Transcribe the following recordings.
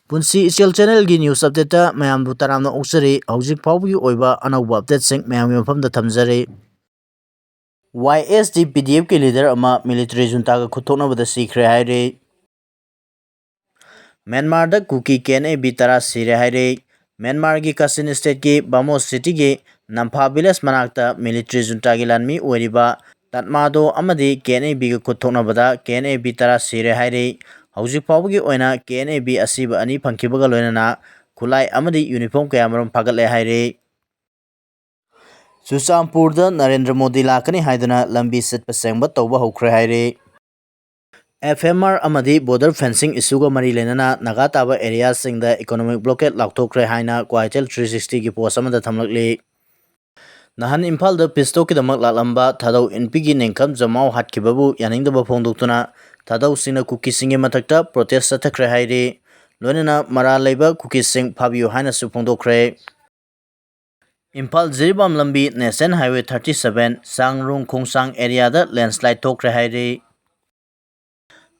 ꯄꯨꯟꯁꯤ ꯏꯆꯦꯜ ꯆꯦꯅꯦꯜꯒꯤ ꯅ꯭ꯌꯨꯁ ꯑꯞꯗꯦꯠꯇ ꯃꯌꯥꯝꯕꯨ ꯇꯔꯥꯝꯅ ꯑꯣꯛꯆꯔꯤ ꯍꯧꯖꯤꯛ ꯐꯥꯎꯕꯒꯤ ꯑꯣꯏꯕ ꯑꯅꯧꯕ ꯑꯞꯗꯦꯠꯁꯤꯡ ꯃꯌꯥꯝꯒꯤ ꯃꯐꯝꯗ ꯊꯝꯖꯔꯤ YSD PDFꯀꯤ ꯂꯤꯗꯔ ꯑꯃ ꯃꯤꯂꯤꯇꯔꯤ ꯖꯨꯟꯇꯥꯒ ꯈꯨꯠꯊꯣꯛꯅꯕꯗ ꯁꯤꯈ꯭ꯔꯦ ꯍꯥꯏꯔꯤ ꯃ꯭ꯌꯥꯟꯃꯥꯔꯗ ꯀꯨꯀꯤ KNA B10 ꯁꯤꯔꯦ ꯍꯥꯏꯔꯤ ꯃ꯭ꯌꯥꯟꯃꯥꯔꯒꯤ ꯀꯥꯆꯤꯟ ꯁ꯭ꯇꯦꯠꯀꯤ ꯕꯥꯃꯣꯁ ꯁꯤꯇꯤꯒꯤ ꯅꯝꯐꯥ ꯚꯤꯂꯦꯖ ꯃꯅꯥꯛꯇ ꯃꯤꯂꯤꯇꯔꯤ ꯖꯨꯟꯇꯥꯒꯤ ꯂꯥꯟꯃꯤ ꯑꯣꯏꯔꯤꯕ ꯇꯠꯃꯥꯗꯣ ꯑꯃꯗꯤ KNA-Bꯒ ꯈꯨꯠꯊꯣꯛꯅꯕꯗ KNA B10 ꯁꯤꯔꯦ ꯍꯥꯏꯔꯤ ꯍꯧꯖꯤꯛ ꯐꯥꯎꯕꯒꯤ ꯑꯣꯏꯅ KNA-B ꯑꯁꯤꯕ ꯑꯅꯤ ꯐꯪꯈꯤꯕꯒ ꯂꯣꯏꯅꯅ ꯈꯨꯠꯂꯥꯏ ꯑꯃꯗꯤ ꯌꯨꯅꯤꯐꯣꯔꯝ ꯀꯌꯥꯃꯔꯨꯝ ꯐꯥꯒꯠꯂꯦ ꯍꯥꯏꯔꯤ ꯆꯨꯔꯆꯥꯟꯄꯨꯔꯗ ꯅꯔꯦꯟꯗ꯭ꯔ ꯃꯣꯗꯤ ꯂꯥꯛꯀꯅꯤ ꯍꯥꯏꯗꯨꯅ ꯂꯝꯕꯤ ꯁꯤꯠꯄ ꯁꯦꯡꯕ ꯇꯧꯕ ꯍꯧꯈ꯭ꯔꯦ ꯍꯥꯏꯔꯤ FMR ꯑꯃꯗꯤ ꯕꯣर्डर फेंसिंग इशूꯒ ꯃꯔꯤ ꯂꯩꯅꯅ ꯅꯥꯒꯥ ꯇꯥꯕ ꯑꯦꯔꯤꯌꯥꯁꯤꯡꯗ ꯏꯀꯣꯅꯣꯃꯤक ब्लॉकेड ꯂꯥꯎꯊꯣꯛꯈ꯭ꯔꯦ ꯍꯥꯏꯅ KUKI2FARE 360 ꯒꯤ ꯄꯣꯁꯠ ꯑꯃꯗ ꯊꯝꯂꯛꯂꯤ ꯅꯍꯥꯟ ꯏꯝꯐꯥꯜꯗ ꯄꯤꯁꯇꯣꯛꯀꯤꯗꯃꯛ ꯂꯥꯛꯂꯝꯕ ꯊꯥꯗꯧ ꯏꯟꯄꯤꯒꯤ ꯅꯤꯡꯈꯝ ꯖꯃꯥꯎ ꯍꯥꯠꯈꯤꯕꯕꯨ ꯌꯥꯅꯤꯡꯗꯕ ꯐꯣꯡꯗꯣꯛꯇꯨꯅ ꯊꯥꯗꯧꯁꯤꯡꯅ ꯀꯨꯀꯤꯁꯤꯡꯒꯤ ꯃꯊꯛꯇ ꯄ꯭ꯔꯣꯇꯦꯁ ꯆꯠꯊꯈ꯭ꯔꯦ ꯍꯥꯏꯔꯤ ꯂꯣꯏꯅꯅ ꯃꯔꯥꯜ ꯂꯩꯕ ꯀꯨꯀꯤꯁꯤꯡ ꯐꯥꯕꯤꯌꯨ ꯍꯥꯏꯅꯁꯨ ꯐꯣꯡꯗꯣꯛꯈ꯭ꯔꯦ ꯏꯝꯐꯥꯜ ꯖꯤꯔꯤꯕꯥꯝ ꯂꯝꯕꯤ ꯅꯦꯁꯅꯦꯜ हाईवे 37 ꯆꯥꯡꯔꯨꯡ ꯈꯣꯡꯆꯥꯡ ꯑꯦꯔꯤꯌꯥꯗ ꯂꯦꯟꯁ꯭ꯂꯥꯏꯗ ꯊꯣꯛꯈ꯭ꯔꯦ ꯍꯥꯏꯔꯤ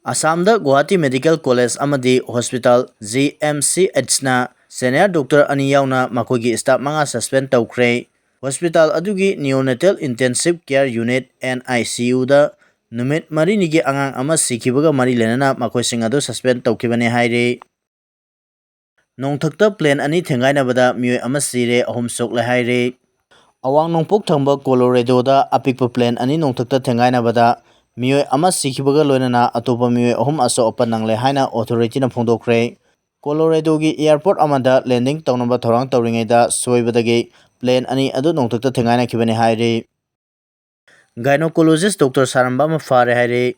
ꯑꯁꯥꯝꯗ ꯒꯨꯋꯥꯍꯥꯇꯤ ꯃꯦꯗꯤꯀꯦल ꯀꯣꯂꯦꯖ ꯑꯃꯗꯤ ꯍꯣꯁꯄꯤꯇꯥꯜ GMCHꯅ ꯁꯦꯅꯤꯌꯔ ꯗꯣꯛꯇꯔ ꯑꯅꯤ ꯌꯥꯎꯅ ꯃꯈꯣꯏꯒꯤ ꯁ꯭ꯇꯥꯐ 5 ꯁꯁꯄꯦꯟ ꯇꯧꯈ꯭ꯔꯦ ꯍꯣꯁꯄꯤꯇꯥꯜ ꯑꯗꯨꯒꯤ ꯅꯤꯑꯣꯅꯦꯇꯦꯜ ꯏꯟꯇꯦꯟꯁꯤꯚ ꯀꯦꯌꯔ ꯌꯨꯅꯤꯠ NICUꯗ ꯅꯨꯃꯤꯠ 4ꯅꯤꯒꯤ ꯑꯉꯥꯡ ꯑꯃ ꯁꯤꯈꯤꯕꯒ ꯃꯔꯤ ꯂꯩꯅꯅ ꯃꯈꯣꯏꯁꯤꯡ ꯑꯗꯨ ꯁꯁꯄꯦꯟ ꯇꯧꯈꯤꯕꯅꯤ ꯍꯥꯏꯔꯤ ꯅꯣꯡꯊꯛꯇ ꯄ꯭ꯂꯦꯟ ꯑꯅꯤ ꯊꯦꯡꯒꯥꯏꯅꯕꯗ ꯃꯤꯑꯣꯏ ꯑꯃ ꯁꯤꯔꯦ 3 ꯁꯣꯛꯂꯦ ꯍꯥꯏꯔꯤ ꯑꯋꯥꯡ ꯅꯣꯡꯄꯣꯛ ꯊꯪꯕ ꯀꯣꯂꯣꯔꯦꯗꯣꯗ ꯑꯄꯤꯛꯄ ꯄ꯭ꯂꯦꯟ ꯑꯅꯤ ꯅꯣꯡꯊꯛꯇ ꯊꯦꯡꯒꯥꯏꯅꯕꯗ ꯃꯤꯑꯣꯏ ꯑꯃ ꯁꯤꯈꯤꯕꯒ ꯂꯣꯏꯅꯅ ꯑꯇꯣꯞꯄ ꯃꯤꯑꯣꯏ 3 ꯑꯁꯣꯛ ꯑꯄꯟ ꯅꯪꯂꯦ ꯍꯥꯏꯅ ꯑꯣꯊꯣꯔꯤꯇꯤꯅ ꯐꯣꯡꯗꯣꯛꯈ꯭ꯔꯦ ꯀꯣꯂꯣꯔꯦꯗꯣꯒꯤ ꯑꯦꯌꯔꯄꯣꯔꯠ ꯑꯃꯗ ꯂꯦꯟꯗꯤꯡ ꯇꯧꯅꯕ ꯊꯧꯔꯥꯡ ꯇꯧꯔꯤꯉꯩꯗ ꯁꯣꯏꯕꯗꯒꯤ ꯄ꯭ꯂꯦꯟ ꯑꯅꯤ ꯑꯗꯨ ꯅꯣꯡꯊꯛꯇ ꯊꯦꯡꯒꯥꯏꯅꯈꯤꯕꯅꯤ ꯍꯥꯏꯔꯤ ꯒꯥꯏꯅꯣꯀꯣꯂꯣꯖꯤꯁ ꯗꯣꯛꯇꯔ ꯁꯥꯔꯝꯕ ꯑꯃ ꯐꯥꯔꯦ ꯍꯥꯏꯔꯤ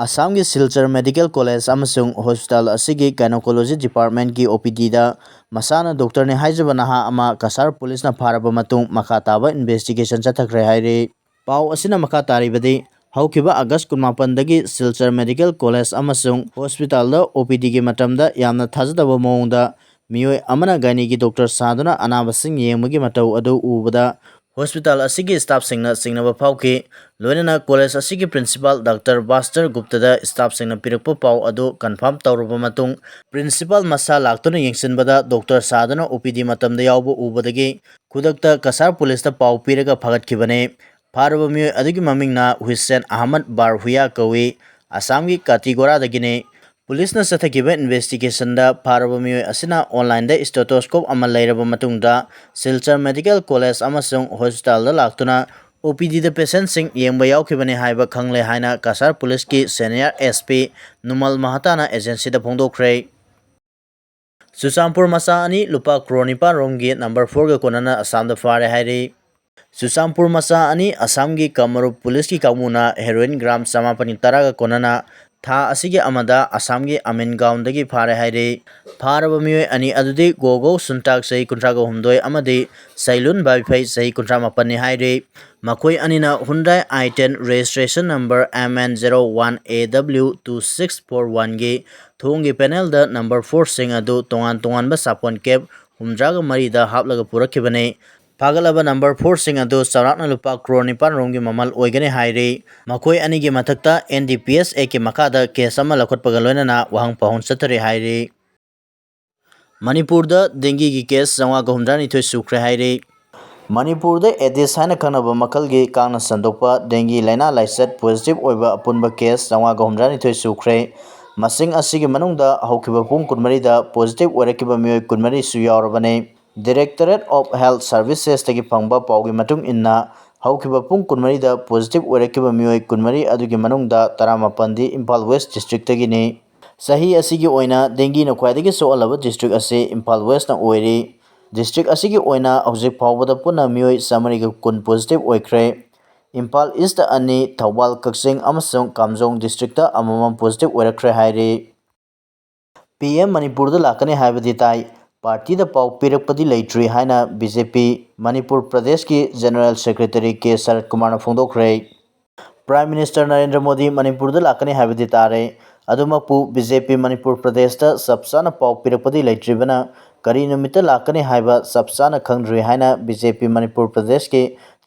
ꯑꯁꯥꯝꯒꯤ ꯁꯤꯜꯆꯔ ꯃꯦꯗꯤꯀꯦल ꯀꯣꯂꯦꯖ ꯑꯃꯁꯨꯡ ꯍꯣꯁꯄꯤꯇꯥꯜ ꯑꯁꯤꯒꯤ ꯒꯥꯏꯅꯣꯀꯣꯂꯣꯖꯤ ꯗꯤꯄꯥꯔꯠꯃꯦꯟꯠꯀꯤ OPDꯗ ꯃꯁꯥꯅ ꯗꯣꯛꯇꯔꯅꯤ ꯍꯥꯏꯖꯕ ꯅꯍꯥ ꯑꯃ ꯀꯁꯥꯔ ꯄꯨꯂꯤꯁꯅ ꯐꯥꯔꯕ ꯃꯇꯨꯡ ꯃꯈꯥ ꯇꯥꯕ ꯏꯟꯚꯦꯁꯇꯤꯒꯦꯁꯟ ꯆꯠꯊꯈ꯭ꯔꯦ ꯍꯥꯏꯔꯤ ꯄꯥꯎ ꯑꯁꯤꯅ ꯃꯈꯥ ꯇꯥꯔꯤꯕꯗꯤ ꯍꯧꯈꯤꯕ ꯑꯥꯒꯁꯠ 19ꯗꯒꯤ ꯁꯤꯜꯆꯔ ꯃꯦꯗꯤꯀꯦल ꯀꯣꯂꯦꯖ ꯑꯃꯁꯨꯡ ꯍꯣꯁꯄꯤꯇꯥꯜꯗ OPDꯒꯤ ꯃꯇꯝꯗ ꯌꯥꯝꯅ ꯊꯥꯖꯗꯕ ꯃꯑꯣꯡꯗ ꯃꯤꯑꯣꯏ ꯑꯃꯅ ꯒꯥꯏꯅꯤꯒꯤ ꯗꯣꯛꯇꯔ ꯁꯥꯗꯨꯅ ꯑꯅꯥꯕꯁꯤꯡ ꯌꯦꯡꯕꯒꯤ ꯃꯇꯧ ꯑꯗꯨ ꯎꯕꯗ ꯍꯣꯁꯄꯤꯇꯥꯜ ꯑꯁꯤꯒꯤ ꯁ꯭ꯇꯥꯐꯁꯤꯡꯅ ꯆꯤꯡꯅꯕ ꯐꯥꯎꯈꯤ ꯂꯣꯏꯅꯅ ꯀꯣꯂꯦꯖ ꯑꯁꯤꯒꯤ ꯄ꯭ꯔꯤꯟꯁꯤꯄꯥꯜ ꯗꯥꯛꯇꯔ ꯕꯥꯁꯇꯔ ꯒꯨꯞꯇꯗ ꯁ꯭ꯇꯥꯐꯁꯤꯡꯅ ꯄꯤꯔꯛꯄ ꯄꯥꯎ ꯑꯗꯨ ꯀꯟꯐꯥꯔꯝ ꯇꯧꯔꯕ ꯃꯇꯨꯡ ꯄ꯭ꯔꯤꯟꯁꯤꯄꯥꯜ ꯃꯁꯥ ꯂꯥꯛꯇꯨꯅ ꯌꯦꯡꯁꯤꯟꯕꯗ ꯗꯣꯛꯇꯔ ꯁꯥꯗꯨꯅ OPD ꯃꯇꯝꯗ ꯌꯥꯎꯕ ꯎꯕꯗꯒꯤ ꯈꯨꯗꯛꯇ ꯀꯁꯥꯔ ꯄꯨꯂꯤꯁꯇ ꯄꯥꯎ ꯄꯤꯔꯒ ꯐꯥꯒꯠꯈꯤꯕꯅꯤ ꯐꯥꯔꯕ ꯃꯤꯑꯣꯏ ꯑꯗꯨꯒꯤ ꯃꯃꯤꯡꯅ ꯍꯨꯏꯁꯦꯟ ꯑꯍꯃꯗ ꯕꯥꯔꯍꯨꯌꯥ ꯀꯧꯏ ꯑꯁꯥꯝꯒꯤ ꯀꯥꯇꯤꯒꯣꯔꯥꯗꯒꯤꯅꯤ ꯄꯨꯂꯤꯁꯅ ꯆꯠꯊꯈꯤꯕ ꯏꯟꯚꯦꯁꯇꯤꯒꯦꯁꯟꯗ ꯐꯥꯔꯕ ꯃꯤꯑꯣꯏ ꯑꯁꯤꯅ ꯑꯣꯟꯂꯥꯏꯟꯗ ꯁ꯭ꯇꯦꯇꯣꯁꯀꯣꯞ ꯑꯃ ꯂꯩꯔꯕ ꯃꯇꯨꯡꯗ ꯁꯤꯜꯆꯔ ꯃꯦꯗꯤꯀꯦल ꯀꯣꯂꯦꯖ ꯑꯃꯁꯨꯡ ꯍꯣꯁꯄꯤꯇꯥꯜꯗ ꯂꯥꯛꯇꯨꯅ OPDꯗ ꯄꯦꯁꯦꯟꯠꯁꯤꯡ ꯌꯦꯡꯕ ꯌꯥꯎꯈꯤꯕꯅꯤ ꯍꯥꯏꯕ ꯈꯪꯂꯦ ꯍꯥꯏꯅ ꯀꯁꯥꯔ ꯄꯨꯂꯤꯁꯀꯤ ꯁꯦꯅꯤꯌꯔ SP ꯅꯨꯃꯜ ꯃꯍꯇꯥꯅ ꯑꯦꯖꯦꯟꯁꯤꯗ ꯐꯣꯡꯗꯣꯛꯈ꯭ꯔꯦ ꯆꯨꯔꯆꯥꯟꯄꯨꯔ ꯃꯆꯥ ꯑꯅꯤ ꯂꯨꯄꯥ ꯀ꯭ꯔꯣꯔ 9 ꯔꯣꯝꯒꯤ ꯅꯝꯕꯔ 4ꯒ ꯀꯣꯟꯅꯅ ꯑꯁꯥꯝꯗ ꯐꯥꯔꯦ ꯍꯥꯏꯔꯤ ꯆꯨꯔꯆꯥꯟꯄꯨꯔ ꯃꯆꯥ ꯑꯅꯤ ꯑꯁꯥꯝꯒꯤ ꯀꯃꯔꯨꯞ ꯄꯨꯂꯤꯁꯀꯤ ꯀꯥꯡꯕꯨꯅ ꯍꯦꯔꯣꯏꯟ ꯒ꯭ꯔꯥꯝ 910ꯒ ꯀꯣꯟꯅꯅ ꯊꯥ ꯑꯁꯤꯒꯤ ꯑꯃꯗ ꯑꯁꯥꯝꯒꯤ ꯑꯃꯤꯟꯒꯥꯎꯟꯗꯒꯤ ꯐꯥꯔꯦ ꯍꯥꯏꯔꯤ ꯐꯥꯔꯕ ꯃꯤꯑꯣꯏ ꯑꯅꯤ ꯑꯗꯨꯗꯤ ꯒꯣꯒꯧ ꯁꯨꯟꯇꯥꯛ ꯆꯍꯤ 39 ꯑꯃꯗꯤ ꯁꯩꯂꯨꯟ ꯕꯥꯏꯐꯩ ꯆꯍꯤ 38ꯅꯤ ꯍꯥꯏꯔꯤ ꯃꯈꯣꯏ ꯑꯅꯤꯅ Hyundai i10 ꯔꯦꯖꯤꯁꯇ꯭ꯔꯦꯁꯟ ꯅꯝꯕꯔ MN01AW2641ꯒꯤ ꯊꯣꯡꯒꯤ ꯄꯦꯅꯦꯜꯗ ꯅꯝꯕꯔ 4ꯁꯤꯡ ꯑꯗꯨ ꯇꯣꯉꯥꯟ ꯇꯣꯉꯥꯟꯕ ꯁꯥꯄꯣꯟ ꯀꯦꯞ 63ꯗ ꯍꯥꯞꯂꯒ ꯄꯨꯔꯛꯈꯤꯕꯅꯤ ꯐꯥꯒꯠꯂꯕ ꯅꯝꯕꯔ 4ꯁꯤꯡ ꯑꯗꯨ ꯆꯥꯎꯔꯥꯛꯅ ꯂꯨꯄꯥ ꯀ꯭ꯔꯣꯔ 9 ꯔꯣꯝꯒꯤ ꯃꯃꯜ ꯑꯣꯏꯒꯅꯤ ꯍꯥꯏꯔꯤ ꯃꯈꯣꯏ ꯑꯅꯤꯒꯤ ꯃꯊꯛꯇ NDPS ꯑꯦꯛꯀꯤ ꯃꯈꯥꯗ ꯀꯦꯁ ꯑꯃ ꯂꯧꯈꯠꯄꯒ ꯂꯣꯏꯅꯅ ꯋꯥꯍꯪ ꯄꯥꯎꯍꯪ ꯆꯠꯊꯔꯤ ꯍꯥꯏꯔꯤ ꯃꯅꯤꯄꯨꯔꯗ ꯗꯦꯡꯒꯤꯒꯤ ꯀꯦꯁ 962 ꯁꯨꯈ꯭ꯔꯦ ꯍꯥꯏꯔꯤ ꯃꯅꯤꯄꯨꯔꯗ ꯑꯦꯗꯤꯁ ꯍꯥꯏꯅ ꯈꯪꯅꯕ ꯃꯈꯜꯒꯤ ꯀꯥꯡꯅ ꯁꯟꯗꯣꯛꯄ ꯗꯦꯡꯒꯤ ꯂꯩꯅꯥ ꯂꯥꯏꯆꯠ ꯄꯣꯖꯤꯇꯤꯚ ꯑꯣꯏꯕ ꯑꯄꯨꯟꯕ ꯀꯦꯁ 962 ꯁꯨꯈ꯭ꯔꯦ ꯃꯁꯤꯡ ꯑꯁꯤꯒꯤ ꯃꯅꯨꯡꯗ ꯍꯧꯈꯤꯕ ꯄꯨꯡ 24ꯗ ꯄꯣꯖꯤꯇꯤꯚ ꯑꯣꯏꯔꯛꯈꯤꯕ ꯃꯤꯑꯣꯏ 24ꯁꯨ ꯌꯥꯎꯔꯕꯅꯤ ꯗꯥꯏꯔꯦꯛꯇꯣꯔꯦꯠ ꯑꯣꯐ ꯍꯦꯜꯊ ꯁꯔꯚꯤꯁꯦꯁꯇꯒꯤ ꯐꯪꯕ ꯄꯥꯎꯒꯤ ꯃꯇꯨꯡ ꯏꯟꯅ ꯍꯧꯈꯤꯕ ꯄꯨꯡ 24ꯗ ꯄꯣꯖꯤꯇꯤꯚ ꯑꯣꯏꯔꯛꯈꯤꯕ ꯃꯤꯑꯣꯏ 24 ꯑꯗꯨꯒꯤ ꯃꯅꯨꯡꯗ 18ꯗꯤ ꯏꯝꯐꯥꯜ ꯋꯦꯁꯠ ꯗꯤꯁꯇ꯭ꯔꯤꯛꯇꯒꯤꯅꯤ ꯆꯍꯤ ꯑꯁꯤꯒꯤ ꯑꯣꯏꯅ ꯗꯦꯡꯒꯤꯅ ꯈ꯭ꯋꯥꯏꯗꯒꯤ ꯁꯣꯛꯍꯜꯂꯕ ꯗꯤꯁꯇ꯭ꯔꯤꯛ ꯑꯁꯤ ꯏꯝꯐꯥꯜ ꯋꯦꯁꯠꯅ ꯑꯣꯏꯔꯤ ꯗꯤꯁꯇ꯭ꯔꯤꯛ ꯑꯁꯤꯒꯤ ꯑꯣꯏꯅ ꯍꯧꯖꯤꯛ ꯐꯥꯎꯕꯗ ꯄꯨꯟꯅ ꯃꯤꯑꯣꯏ 110 ꯄꯣꯖꯤꯇꯤꯚ ꯑꯣꯏꯈ꯭ꯔꯦ ꯏꯝꯐꯥꯜ ꯏꯁꯇ 2 ꯊꯧꯕꯥꯜ ꯀꯛꯆꯤꯡ ꯑꯃꯁꯨꯡ ꯀꯥꯝꯖꯣꯡ ꯗꯤꯁꯇ꯭ꯔꯤꯛꯇ ꯑꯃꯃꯝ ꯄꯣꯖꯤꯇꯤꯚ ꯑꯣꯏꯔꯛꯈ꯭ꯔꯦ ꯍꯥꯏꯔꯤ PM ꯃꯅꯤꯄꯨꯔꯗ ꯂꯥꯛꯀꯅꯤ ꯍꯥꯏꯕꯗꯤ ꯇꯥꯏ ꯄꯥꯔꯇꯤꯗ ꯄꯥꯎ ꯄꯤꯔꯛꯄꯗꯤ ꯂꯩꯇ꯭ꯔꯤ ꯍꯥꯏꯅ BJP ꯃꯅꯤꯄꯨꯔ ꯄ꯭ꯔꯗꯦꯁꯀꯤ ꯖꯦꯅꯔꯦꯜ ꯁꯦꯀ꯭ꯔꯦꯇꯔꯤ K. ꯁꯔꯠ ꯀꯨꯃꯥꯔꯅ ꯐꯣꯡꯗꯣꯛꯈ꯭ꯔꯦ ꯄ꯭ꯔꯥꯏꯝ ꯃꯤꯅꯤꯁꯇꯔ ꯅꯔꯦꯟꯗ꯭ꯔ ꯃꯣꯗꯤ ꯃꯅꯤꯄꯨꯔꯗ ꯂꯥꯛꯀꯅꯤ ꯍꯥꯏꯕꯗꯤ ꯇꯥꯔꯦ ꯑꯗꯨꯃꯛꯄꯨ BJP ꯃꯅꯤꯄꯨꯔ ꯄ꯭ꯔꯗꯦꯁꯇ ꯆꯞ ꯆꯥꯅ ꯄꯥꯎ ꯄꯤꯔꯛꯄꯗꯤ ꯂꯩꯇ꯭ꯔꯤꯕꯅ ꯀꯔꯤ ꯅꯨꯃꯤꯠꯇ ꯂꯥꯛꯀꯅꯤ ꯍꯥꯏꯕ ꯆꯞ ꯆꯥꯅ ꯈꯪꯗ꯭ꯔꯤ ꯍꯥꯏꯅ BJP ꯃꯅꯤꯄꯨꯔ ꯄ꯭ꯔꯗꯦꯁꯀꯤ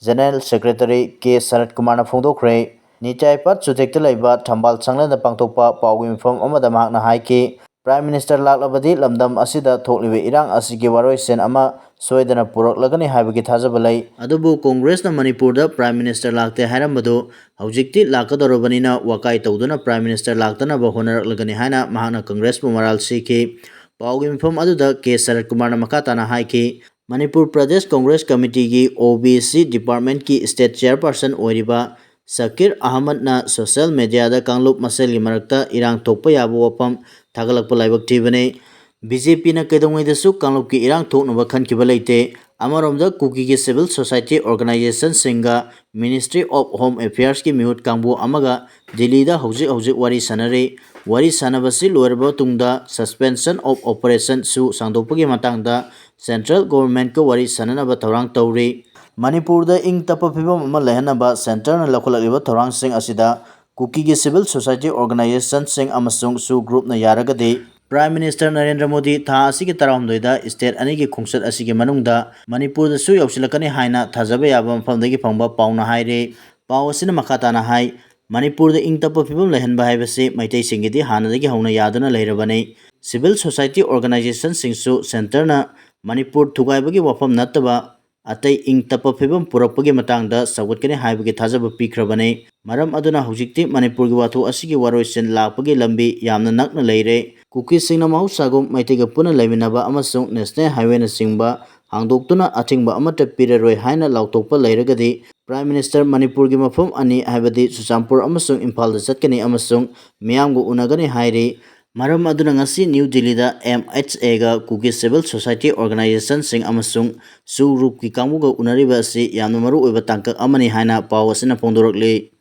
ꯖꯦꯅꯔꯦꯜ ꯁꯦꯀ꯭ꯔꯦꯇꯔꯤ K. ꯁꯔꯠ ꯀꯨꯃꯥꯔꯅ ꯐꯣꯡꯗꯣꯛꯈ꯭ꯔꯦ ꯅꯤꯇꯥꯏ ꯄꯥꯠ ꯆꯨꯇꯦꯛꯇ ꯂꯩꯕ ꯊꯝꯕꯥꯜ ꯁꯪꯂꯦꯟꯗ ꯄꯥꯡꯊꯣꯛꯄ ꯄꯥꯎꯒꯤ ꯃꯤꯐꯝ ꯑꯃꯗ ꯃꯍꯥꯛꯅ ꯍꯥꯏꯈꯤ Prime Minister laklabadi lamdam asida thoklibe irang asigi waroisen ama soidana puraklagani haibagi thajaba lay. Adubu Congress na Manipur da Prime Minister lakte hairambadu haujikti lakadorobanina wakai tawduna Prime Minister laktana ba honaraklagani haina mahana Congress bu maral siki. Paugi mifam aduda K Sarat Kumar na makatana haiki. Manipur Pradesh Congress Committee ki OBC Department ki State Chairperson oiriba Sakir Ahmad na social media da Kanglup Maseli marakta irang thokpa yaba wapam thagalakpa laibak thibane. BJP na kaidongwai dasu Kanglup ki irang thoknaba khankiba leite. Amaromda Kuki ki Civil Society Organization singa Ministry of Home Affairs ki mihut kangbu amaga Delhi da hojik wari sanare. Wari sanabasi loiraba tungda suspension of operation su sangdokpagi matangda Central Government ko wari sananaba thorang tawri. Manipur da ing tapa phibam ama lehanaba center na lakholakiba thorang sing asida Kuki ki Civil Society Organization sing amasung su group na yaragadi Prime Minister Narendra Modi tha asigi taramdoida state anigi khungsat asigi manungda Manipur da su yausilakani haina thajaba yaba mafamdagi phangba pauna haire. Pau asina makatana hai Manipur da ing tapa phibam lehanba haibase maitai singidi hanadagi hauna yaduna leirabane. Civil Society Organization singsu center na Manipur thugaibagi wafam nattaba atai ing tapa phibam purakpagi matangda sawatkani haibagi thajaba pikrabane. Maram aduna hujikti Manipur gi watho asigi waroisen lakpagi lambi yamna nakna leire. Kuki singna mahusagum maitiga puna laiminaba amasung national highway na singba hangdoktuna athingba amata piraroi haina lautokpa leiragadi Prime Minister Manipur gi mafam ani haibadi Chuchampur amasung Imphal da chatkani amasung miyamgu unagani haire. Maram aduna ngasi New Delhi da MHA ga Kuki Civil Society Organization sing amasung su group ki kangbuga unariba asi yamna maru oiba tangkak amani haina pau asina phongdorakli.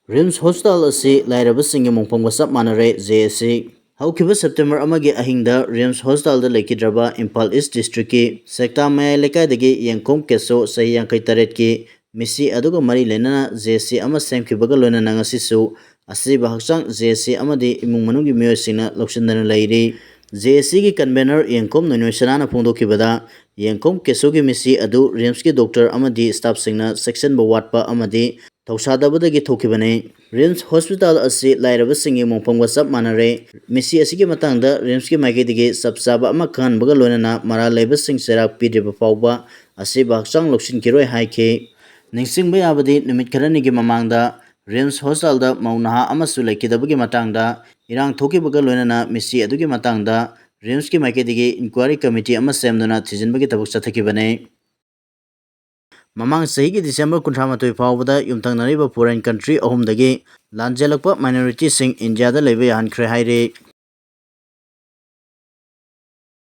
RIMS Hospital asi lairabasingi mongpangba sap manare JSC. Haukiba September amagi ahingda RIMS Hospital da lekidraba Imphal East District ki Sekta Mayai Lekaidagi Yengkom Keso Sahi Yangkai Taret ki misi aduga mari lenana JSC ama semkibaga loinana ngasisu asiba hakchang JSC amadi imung manunggi miyoisingna loksindana leiri. JSC ki convener Yengkom Noinoisana phongdokibada Yengkom Keso ki misi adu RIMS ki doctor amadi staff singna section ba watpa amadi thausadabadagi thokibane. RIMS Hospital asi lairabasingi mongpangba sap manare misi asigi matangda RIMS ki maikaidagi sabsaba ama khanbaga loinana mara leibasing serak pidriba fawba asiba hakchang loksin-kiroi haike. Ningsingba yabadi numit kharanigi mamangda RIMS Hospital da maunaha amasu laikidabagi matangda irang thokibaga loinana misi adugi matangda RIMS ki maikaidagi inquiry committee ama semduna thijinbagi tabak chathakibane. Mamang sahigi December 18 fawbada yumthangnariba foreign country ahumdagi lanjelakpa minority sing India da leiba yahankhre haire.